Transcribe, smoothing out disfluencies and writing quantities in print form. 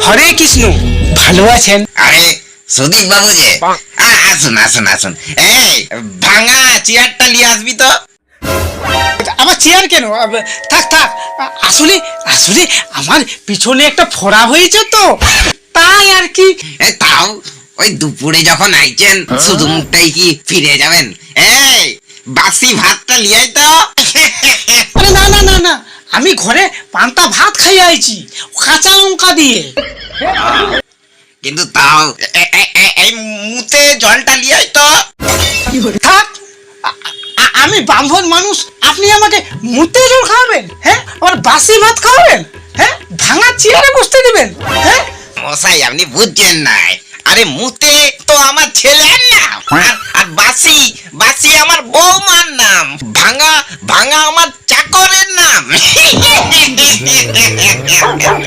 হরে কৃষ্ণ, ভালো আছেন? আরে সুদীপ বাবু যে, আসুন আসুন আসুন। এই ভাঙা চেয়ারটা নিয়ে আসবি তো। আবার চেয়ার কেন? থাক থাক। আসলে আসলে আমার পিছনে একটা ফোড়া হয়েছে তো, তাই আর কি। তাও ওই দুপুরে যখন আইছেন শুধু মুখটাই কি ফিরে যাবেন? এই বাসি ভাতটা লিয়াই তো। আরে না না না না, আমি ঘরে পান্তা ভাত খাই আইছি কাঁচা লঙ্কা দিয়ে। কিন্তু তাও এই মুতে জলটা লিয়াই তো। থাক, আমি ব্রাহ্মণ মানুষ, আপনি আমাকে মুতে জল খাওয়াবেন? হ্যাঁ, আবার বাসি ভাত খাওয়াবেন? হ্যাঁ, ভাঙা চেয়ারে বসতে দিবেন? হ্যাঁ মশাই আপনি বুঝছেন নাই। আরে মুতে তো আমার ছেলের নাম, আর বাসি বাসি আমার বৌমার নাম, ভাঙা ভাঙা আমার চাকরের নাম।